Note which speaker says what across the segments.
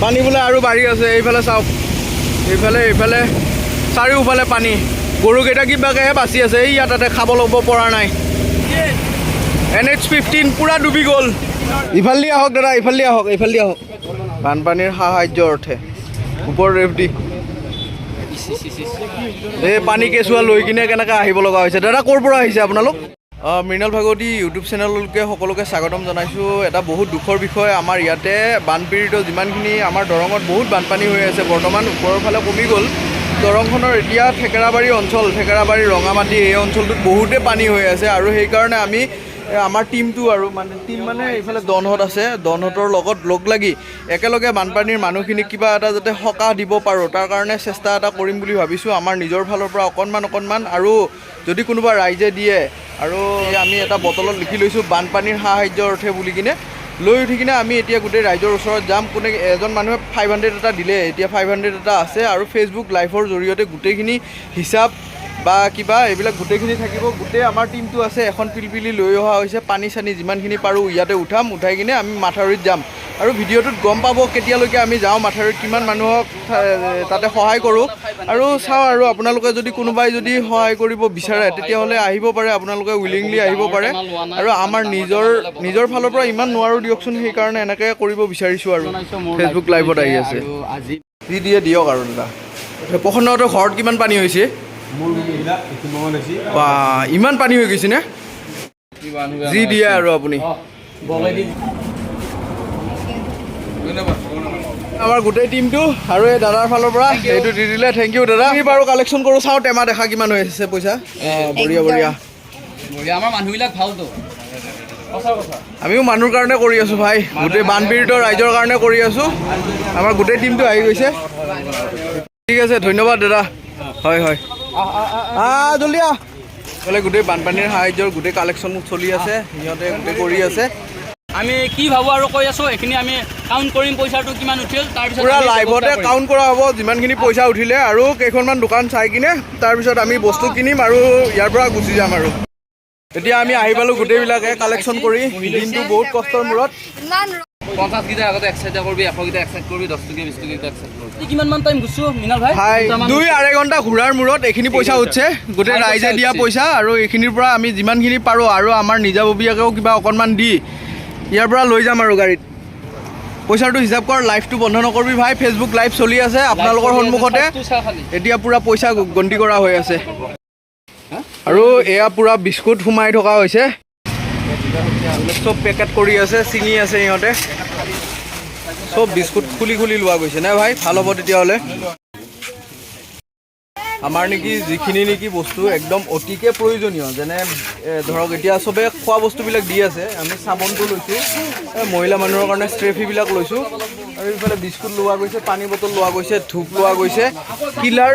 Speaker 1: পানী বোলে আৰু বাঢ়ি আছে। এইফালে চাওক, এইফালে চাৰিওফালে পানী। গৰুকেইটা কিবাকেহে বাচি আছে। এই তাতে খাব ল'ব পৰা নাই। NH-15 পূৰা ডুবি গ'ল। ইফালে আহক দাদা, ইফালে আহক। বানপানীৰ সাহায্য অৰ্থে ওপৰ ৰেফ দি এই পানী কেঁচুৱা লৈ কিনে কেনেকৈ আহিব লগা হৈছে। দাদা ক'ৰ পৰা আহিছে আপোনালোক? মৃণাল ভাগৱতী ইউটিউব চেনেললৈকে সকলোকে স্বাগতম জনাইছোঁ। এটা বহুত দুখৰ বিষয়, আমাৰ ইয়াতে বানপীড়িত যিমানখিনি আমাৰ দৰঙত বহুত বানপানী হৈ আছে বৰ্তমান। ওপৰৰ ফালে কমি গ'ল দৰংখনৰ। এতিয়া থেকেৰাবাৰী অঞ্চল, থেকেৰাবাৰী ৰঙামাটি এই অঞ্চলটোত বহুতে পানী হৈ আছে। আৰু সেইকাৰণে আমি আমাৰ টিমটো আৰু টিম মানে এইফালে দনহঁত আছে, দনহঁতৰ লগত লগ লাগি একেলগে বানপানীৰ মানুহখিনিক কিবা এটা যাতে সকাহ দিব পাৰোঁ তাৰ কাৰণে চেষ্টা এটা কৰিম বুলি ভাবিছোঁ। আমাৰ নিজৰ ফালৰ পৰা অকণমান আৰু যদি কোনোবা ৰাইজে দিয়ে আৰু আমি এটা বটলত লিখি লৈছোঁ বানপানীৰ সাহায্য অৰ্থে বুলি কিনে লৈ উঠি কিনে আমি এতিয়া গোটেই ৰাইজৰ ওচৰত যাম। কোনে এজন মানুহে 500 এটা দিলে, এতিয়া 500 এটা আছে। আৰু ফেচবুক লাইভৰ জৰিয়তে গোটেইখিনি হিচাপ বা কিবা এইবিলাক গোটেইখিনি থাকিব। গোটেই আমাৰ টিমটো আছে, এখন পিলপিলি লৈ অহা হৈছে। পানী চানী যিমানখিনি পাৰোঁ ইয়াতে উঠাই কিনে আমি মাথাউৰিত যাম। আৰু ভিডিঅ'টোত গম পাব কেতিয়ালৈকে আমি যাওঁ মাথাউৰিত, কিমান মানুহক তাতে সহায় কৰোঁ। আৰু চাওঁ আৰু আপোনালোকে যদি কোনোবাই যদি সহায় কৰিব বিচাৰে তেতিয়াহ'লে আহিব পাৰে, আপোনালোকে উইলিংলি আহিব পাৰে। আৰু আমাৰ নিজৰ ফালৰ পৰা ইমান নোৱাৰোঁ দিয়কচোন, সেইকাৰণে এনেকৈ কৰিব বিচাৰিছোঁ। আৰু ফেচবুক লাইভত আহি আছে যি দিয়ে দিয়ক। আৰু দাদা প্ৰসন্নহঁতৰ ঘৰত কিমান পানী হৈছে? বা ইমান পানী হৈ গৈছে নে? যি দিয়ে আৰু আপুনি আমাৰ গোটেই টিমটো আৰু এই দাদাৰ ফালৰ পৰা এইটো দি দিলে, থেংক ইউ দাদা। আমি বাৰু কালেকশ্যন কৰোঁ, চাওঁ টেমা দেখা কিমান হৈ আছে পইচা। বঢ়িয়া।
Speaker 2: আমাৰ মানুহবিলাক ভালতো,
Speaker 1: আমিও মানুহৰ কাৰণে কৰি আছোঁ ভাই, গোটেই বানপীড়িত ৰাইজৰ কাৰণে কৰি আছোঁ। আমাৰ গোটেই টিমটো আহি গৈছে। ঠিক আছে, ধন্যবাদ দাদা। হয় জলদি বোলে গোটেই বানপানীৰ সাহায্যৰ গোটেই কালেকশ্যন চলি আছে, সিহঁতে গোটেই কৰি আছে।
Speaker 2: আমি কি ভাবোঁ আৰু কৈ আছোঁ, এইখিনি আমি কাউণ্ট কৰিম পইচাটো কিমান উঠিল, তাৰপিছত
Speaker 1: পূৰা লাইভতে কাউণ্ট কৰা হ'ব যিমানখিনি পইচা উঠিলে। আৰু কেইখনমান দোকান চাই কিনে তাৰপিছত আমি বস্তু কিনিম আৰু ইয়াৰ পৰা গুচি যাম। আৰু এতিয়া আমি আহি পালোঁ গোটেইবিলাকে কালেকশ্যন কৰি, দিনটো বহুত কষ্টৰ মূৰত।
Speaker 2: 50 কেইটা আগতে এক্সাইড কৰিবি, 100 কেইটা এক্সাইড কৰিবি, 10 টকীয়া 20 টকীয়া এক্সাইড কৰিবি। কিমানমান টাইম গুছোঁ মৃণাল ভাই?
Speaker 1: 2-2.5 ঘণ্টা ঘূৰাৰ মূৰত এইখিনি পইচা উঠছে, গোটেই ৰাইজে দিয়া পইচা। আৰু এইখিনিৰ পৰা আমি যিমানখিনি পাৰোঁ আৰু আমাৰ নিজাববীয়াকেও কিবা অকণমান দি ইয়াৰ পৰা লৈ যাম আৰু গাড়ীত। পইচাটো হিচাপ কৰ, লাইভটো বন্ধ নকৰিবি ভাই। ফেচবুক লাইভ চলি আছে আপোনালোকৰ সন্মুখতে, এতিয়া পূৰা পইচা গন্তি কৰা হৈ আছে। আৰু এয়া পূৰা বিস্কুট সোমাই থকা হৈছে, চব পেকেট কৰি আছে, ছিঙি আছে সিহঁতে। চব বিস্কুট খুলি লোৱা গৈছে নে ভাই? ভাল হ'ব তেতিয়াহ'লে। আমাৰ যিখিনি বস্তু একদম অতিকে প্ৰয়োজনীয়, যেনে ধৰক এতিয়া চবে খোৱা বস্তুবিলাক দি আছে। আমি চাবোনটো লৈছোঁ, মহিলা মানুহৰ কাৰণে ষ্ট্ৰেফিবিলাক লৈছোঁ। আৰু এইফালে বিস্কুট লোৱা গৈছে, পানী বটল লোৱা গৈছে, ধূপ লোৱা গৈছে, কিলাৰ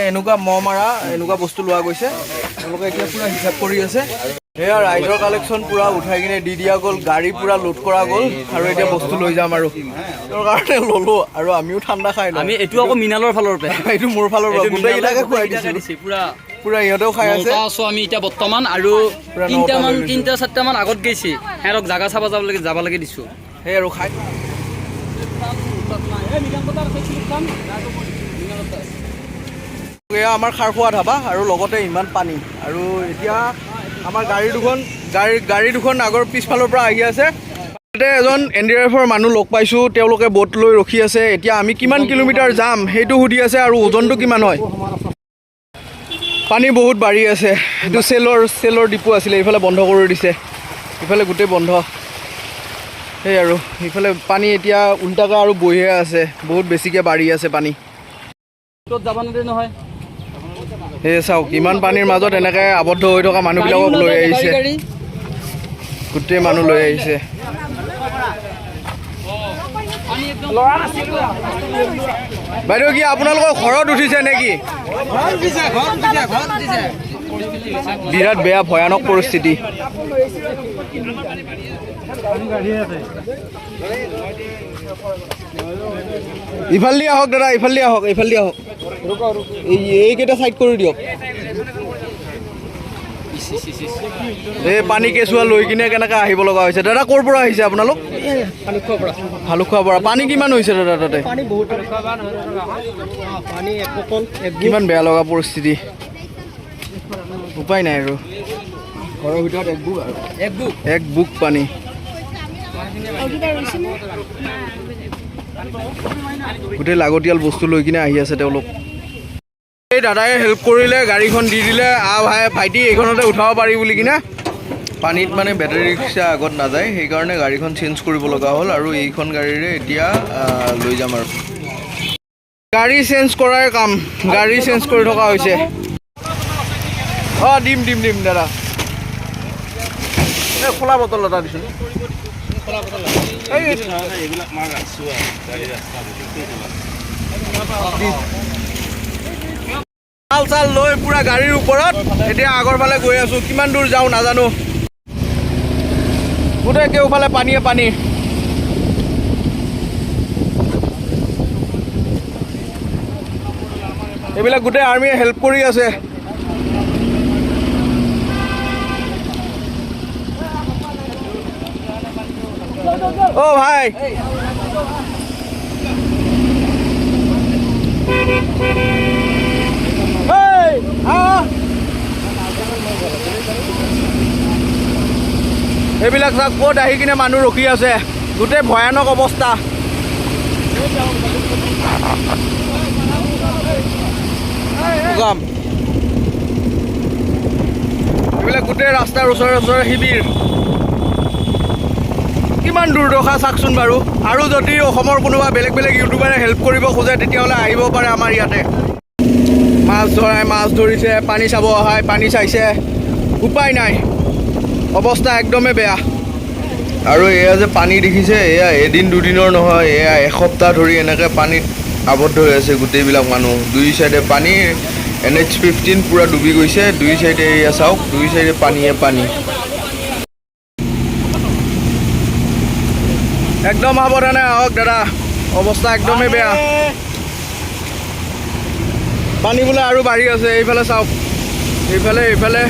Speaker 1: এনেকুৱা মহ মাৰা এনেকুৱা বস্তু লোৱা গৈছে। তেওঁলোকে এতিয়া পূৰা হিচাপ কৰি আছে। সেয়া ৰাইজৰ কালেকশ্যন পূৰা উঠাই কিনে দি দিয়া গ'ল, গাড়ী পূৰা লোড কৰা গ'ল। আৰু এতিয়া বস্তু লৈ যাম আৰু তেওঁৰ কাৰণে ল'লোঁ। আৰু আমিও ঠাণ্ডা খাই লওঁ।
Speaker 2: আমি এইটো আকৌ মৃণালৰ ফালৰ পৰা,
Speaker 1: এইটো মোৰ ফালৰ পৰা গোটেইবিলাকে খুৱাই দিছোঁ পূৰা। ইহঁতেও খাই আছে।
Speaker 2: আছোঁ আমি এতিয়া বৰ্তমান, আৰু 3-4টামান আগত গৈছে, সিহঁতক জাগা চাব যাব লাগে দিছোঁ।
Speaker 1: সেই আৰু খাই এয়া আমাৰ খাৰখোৱা ধাবা, আৰু লগতে ইমান পানী। আৰু এতিয়া আমাৰ গাড়ী দুখন আগৰ পিছফালৰ পৰা আহি আছে। তাতে এজন NDRFৰ মানুহ লগ পাইছোঁ, তেওঁলোকে ব'ট লৈ ৰখি আছে। এতিয়া আমি কিমান কিলোমিটাৰ যাম সেইটো সুধি আছে, আৰু ওজনটো কিমান হয়। পানী বহুত বাঢ়ি আছে। এইটো চেলৰ ডিপু আছিলে, এইফালে বন্ধ কৰি দিছে, ইফালে গোটেই বন্ধ। সেই আৰু ইফালে পানী এতিয়া উল্টাকৈ আৰু বৈহে আছে, বহুত বেছিকৈ বাঢ়ি আছে পানী।
Speaker 2: যাব নিদিয়ে নহয়।
Speaker 1: সেই চাওক, ইমান পানীৰ মাজত এনেকৈ আবদ্ধ হৈ থকা মানুহবিলাকক লৈ আহিছে, গোটেই মানুহ লৈ আহিছে। বাইদেউ কি আপোনালোকৰ ঘৰত উঠিছে নেকি? বিৰাট বেয়া ভয়ানক পৰিস্থিতি। ইফালে আহক দাদা, ইফালে আহক। এইকেইটা চাইড কৰি দিয়ক। এই পানী কেঁচুৱা লৈ কিনে কেনেকৈ আহিব লগা হৈছে। দাদা ক'ৰ পৰা আহিছে আপোনালোক? ভালুকখোৱাৰ পৰা পানী কিমান হৈছে দাদা তাতে কিমান বেয়া লগা পৰিস্থিতি উপায় নাই আৰু ঘৰৰ ভিতৰত এক বুক পানী গোটেই লাগতিয়াল বস্তু লৈ কিনে আহি আছে তেওঁলোক এই দাদাই হেল্প কৰিলে গাড়ীখন দি দিলে ভাইটি এইখনতে উঠাব পাৰি বুলি কিনে পানীত মানে বেটাৰী ৰিক্সা আগত নাযায় সেইকাৰণে গাড়ীখন চেঞ্জ কৰিব লগা হ'ল আৰু এইখন গাড়ীৰে এতিয়া লৈ যাম আৰু গাড়ী চেঞ্জ কৰাৰ কাম গাড়ী চেঞ্জ কৰি থকা হৈছে দিম দাদা এই খোলা বটল এটা দিছোঁ চাল লৈ পুৰা গাড়ীৰ ওপৰত এতিয়া আগৰ ফালে গৈ আছোঁ কিমান দূৰ যাওঁ নাজানো গোটেই কেওফালে পানীয়ে পানী এইবিলাক গোটেই আৰ্মিয়ে হেল্প কৰি আছে ভাই এইবিলাক চাওক ক'ত আহি কিনে মানুহ ৰখি আছে গোটেই ভয়ানক অৱস্থা এইবিলাক গোটেই ৰাস্তাৰ ওচৰে শিবিৰ কিমান দুৰ্দশা চাওকচোন বাৰু আৰু যদি অসমৰ কোনোবা বেলেগ ইউটিউবাৰে হেল্প কৰিব খোজে তেতিয়াহ'লে আহিব পাৰে আমাৰ ইয়াতে মাছ ধৰিছে পানী চাব অহাই পানী চাইছে উপায় নাই অৱস্থা একদমেই বেয়া আৰু এয়া যে পানী দেখিছে এয়া এদিন দুদিনৰ নহয় এয়া এসপ্তাহ ধৰি এনেকৈ পানীত আবদ্ধ হৈ আছে গোটেইবিলাক মানুহ দুই চাইডে পানী NH15 পূৰা ডুবি গৈছে দুই চাইডে এয়া চাওক দুই চাইডে পানীয়ে পানী একদম সাৱধানে আহক দাদা অৱস্থা একদমেই বেয়া পানী বোলে আৰু বাঢ়ি আছে এইফালে চাওক এইফালে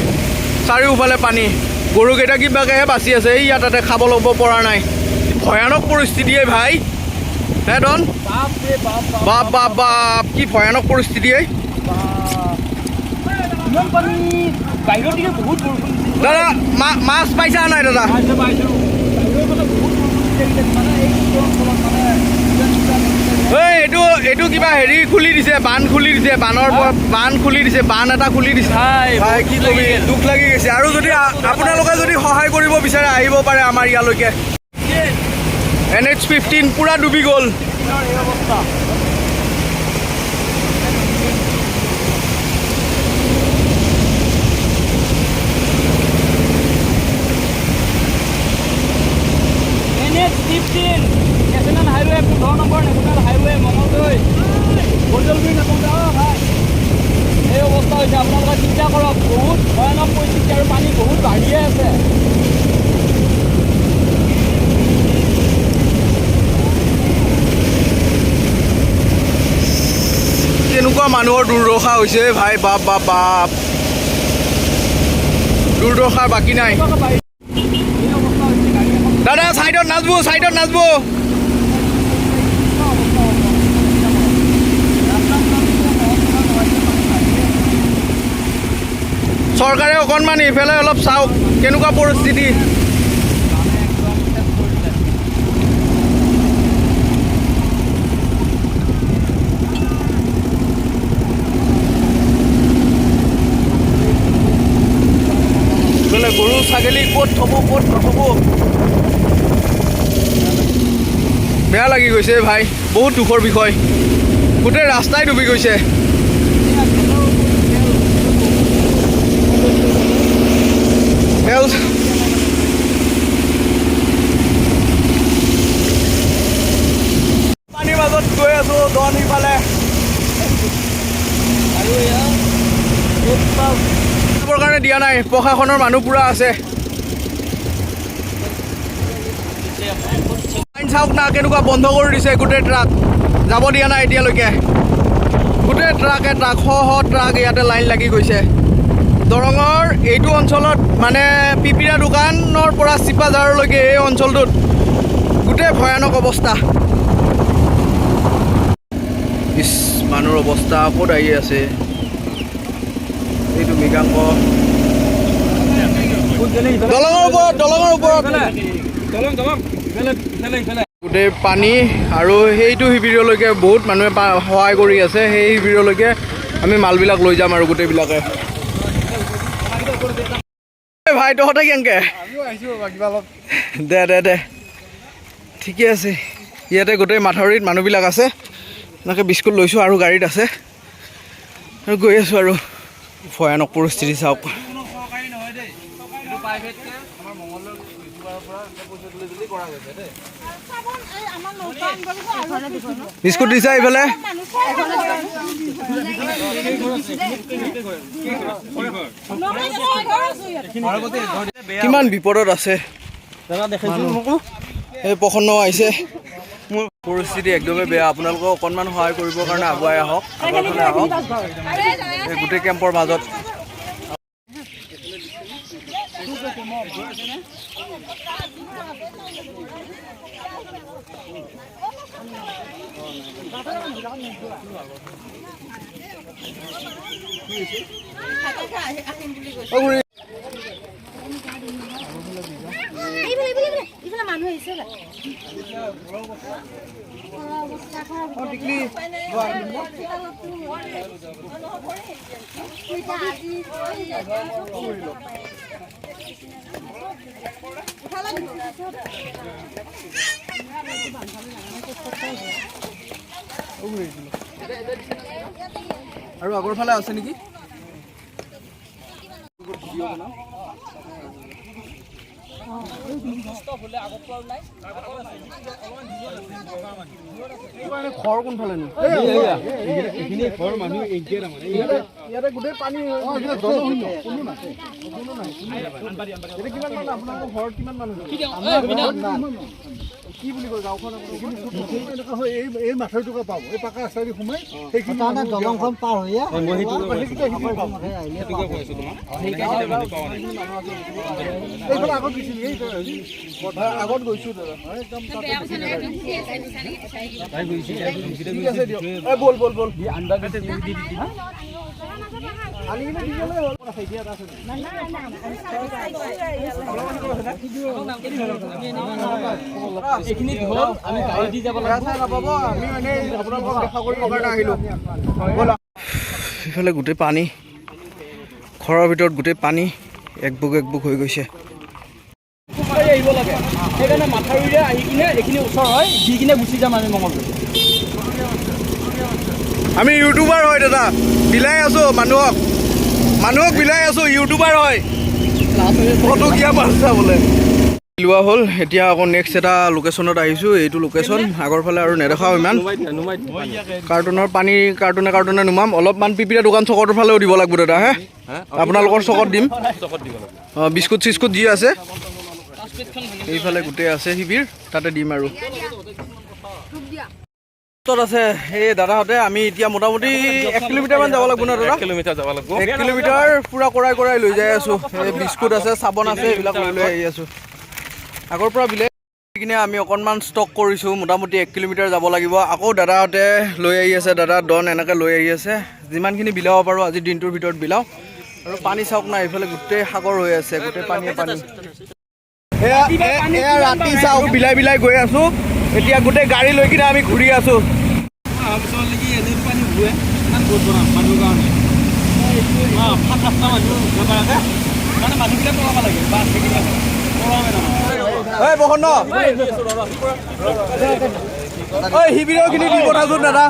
Speaker 1: চাৰিওফালে পানী গৰুকেইটা কিবাকেহে বাচি আছে এইয়া তাতে খাব ল'ব পৰা নাই ভয়ানক পৰিস্থিতিয়ে ভাই হে ডন বাপ কি ভয়ানক পৰিস্থিতিয়ে দাদা মাছ পাইছা নাই দাদা এইটো কিবা হেৰি খুলি দিছে বান খুলি দিছে বান খুলি দিছে বান এটা খুলি দিছে কি কবি দুখ লাগি গৈছে আৰু যদি আপোনালোকে যদি সহায় কৰিব বিচাৰে আহিব পাৰে আমাৰ ইয়ালৈকে NH15 পুৰা ডুবি গ'ল
Speaker 2: নেশ্যনেল হাইৱে 15 নম্বৰ নেশ্যনেল হাইৱে মঙলদৈ বৰজলগুৰি নাপাওঁ ভাই এই অৱস্থা হৈছে আপোনালোকে চিন্তা কৰক বহুত ভয়ানক পৰিস্থিতি আৰু পানী বহুত বাঢ়িয়ে আছে
Speaker 1: কেনেকুৱা মানুহৰ দুৰ্দশা হৈছে ভাই বাপ দুৰ্দশাৰ বাকী নাই দাদা সাইডত নাচবো চৰকাৰে অকণমান ইফালে অলপ চাওক কেনেকুৱা পৰিস্থিতি গৰু ছাগলী ক'ত থ'ব বেয়া লাগি গৈছে ভাই বহুত দুখৰ বিষয় গোটেই ৰাস্তাই ডুবি গৈছে পানীৰ মাজত গৈ আছো দন সিফালে কাৰণে দিয়া নাই প্ৰশাসনৰ মানুহ পুৰা আছে চাওক না কেনেকুৱা বন্ধ কৰি দিছে গোটেই ট্ৰাক যাব দিয়া নাই এতিয়ালৈকে গোটেই ট্ৰাক ট্ৰাক ইয়াতে লাইন লাগি গৈছে দৰঙৰ এইটো অঞ্চলত মানে পিপিৰা দোকানৰ পৰা চিপাঝাৰলৈকে এই অঞ্চলটোত গোটেই ভয়ানক অৱস্থা। ইছ, মানুহৰ অৱস্থা ক'ত আহি আছে। এইটো মৃগাংক দলঙৰ ওপৰত গোটেই পানী আৰু সেইটো শিবিৰলৈকে বহুত মানুহে সহায় কৰি আছে। সেই শিবিৰলৈকে আমি মালবিলাক লৈ যাম আৰু গোটেইবিলাকে। ভাই তহঁতে কেনেকৈ দে দে দে ঠিকে আছে। ইয়াতে গোটেই মাথাউৰিত মানুহবিলাক আছে। এনেকৈ বিস্কুট লৈছোঁ আৰু গাড়ীত আছে আৰু গৈ আছোঁ আৰু। ভয়ানক পৰিস্থিতি চাওক। বিস্কুট দিছা এইফালে। কিমান বিপদত আছে এই প্ৰসন্ন আহিছে। মোৰ পৰিস্থিতি একদমেই বেয়া। আপোনালোকক অকণমান সহায় কৰিবৰ কাৰণে আগুৱাই আহক, আগৰফালে আহক। এই গোটেই কেম্পৰ মাজত
Speaker 3: মানুহ আহিছে
Speaker 1: আৰু আগৰ ফালে আছে নেকি? ঘৰ কোনফালে নো? ইয়াতে গোটেই পানী আপোনালোকৰ ঘৰত কিমান মানুহ? কি বুলি কয় গাঁওখন?
Speaker 4: এই মাথাউৰিটোকে পাব, এই পাকা ৰাস্তাদি সোমাই
Speaker 3: দলংখন পাৰ হৈ
Speaker 4: এইফালে আগত গৈছিল,
Speaker 1: আগত গৈছো দাদা। ঠিক আছে দিয়ক। বল বল বল ইফালে গোটেই পানী, ঘৰৰ ভিতৰত গোটেই পানী এক বুক হৈ গৈছে।
Speaker 2: আহিব লাগে, সেইকাৰণে মাথাউৰিৰে আহি কিনে এইখিনি ওচৰ হয়, দি কিনে গুচি যাম আমি মঙলদৈ।
Speaker 1: আমি ইউটিউবাৰ হয় দাদা, বিলাই আছো মানুহক বিলাই আছো। ইউটিউবাৰ হয়, ফটো কিয় পাইছা বোলে লোৱা হ'ল। এতিয়া আকৌ নেক্সট এটা লোকেশ্যনত আহিছোঁ। এইটো লোকেশ্যন আগৰ ফালে আৰু নেদেখাওঁ ইমান। কাৰ্টুনৰ পানী কাৰ্টুনে নুমাম। অলপমান পিপিৰা দোকান চকৰ ফালেও দিব লাগিব দাদা। হে আপোনালোকৰ চকত দিম। অঁ বিস্কুট চিস্কুট যি আছে এইফালে গোটেই আছে শিবিৰ, তাতে দিম আৰু। আছে এই দাদাহঁতে আমি এতিয়া মোটামুটি 1 কিলোমিটাৰমান যাব লাগিব না দাদা? 1 কিলোমিটাৰ পূৰা কৰাই লৈ যাই আছোঁ। এই বিস্কুট আছে, চাবোন আছে, এইবিলাক লৈ আহি আছোঁ। আগৰ পৰা বিলাই কিনে আমি অকণমান ষ্টক কৰিছোঁ। মোটামুটি 1 কিলোমিটাৰ যাব লাগিব। আকৌ দাদাহঁতে লৈ আহি আছে, দাদা ডন এনেকৈ লৈ আহি আছে। যিমানখিনি বিলাব পাৰোঁ আজিৰ দিনটোৰ ভিতৰত বিলাওঁ। আৰু পানী চাওক না, এইফালে গোটেই সাগৰ হৈ আছে, গোটেই পানী। এয়া ৰাতি চাওক, বিলাই গৈ আছোঁ। এতিয়া গোটেই গাড়ী লৈ কিনে আমি ঘূৰি আছোঁ। শিবিৰখিনি দি পঠাচোন দাদা।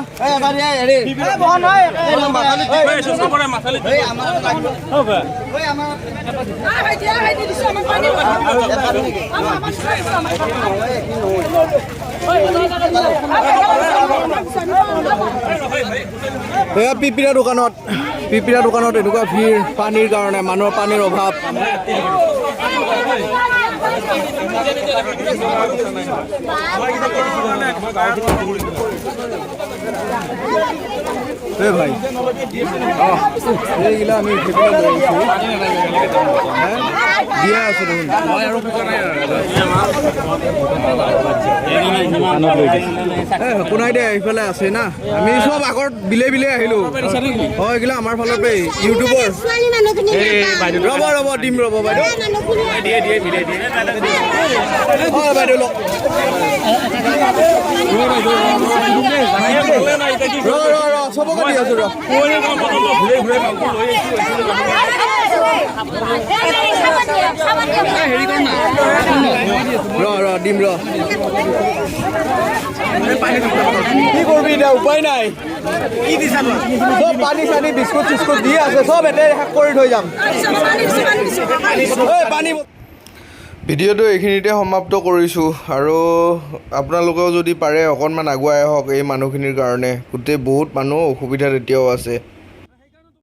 Speaker 1: এয়া পিপিৰা দোকানত এনেকুৱা ভিৰ পানীৰ কাৰণে, মানুহৰ পানীৰ অভাৱ। এই ভাই অঁ এইগিলা আমি উঠি পেলাই লৈ আহিছোঁ দিয়া আছোঁ দেখোন একো নাই দে এইফালে আছে না আমি চব আগত বিলে বিলে আহিলোঁ অঁ এইগিলা আমাৰ ফালৰ পৰাই ইউটিউবৰ ৰ'ব দিম ৰ'ব বাইদেউ অঁ বাইদেউ লওক ৰ চবকে দি আছোঁ ৰ দিম ৰ কি কৰিবি এতিয়া উপায় নাই চব পানী চানী বিস্কুট চিস্কুট দি আছে চব এটাই শেষ কৰি থৈ যাম পানী ভিডিঅ'টো এইখিনিতে সমাপ্ত কৰিছোঁ আৰু আপোনালোকেও যদি পাৰে অকণমান আগুৱাই আহক এই মানুহখিনিৰ কাৰণে গোটেই বহুত মানুহ অসুবিধাত এতিয়াও আছে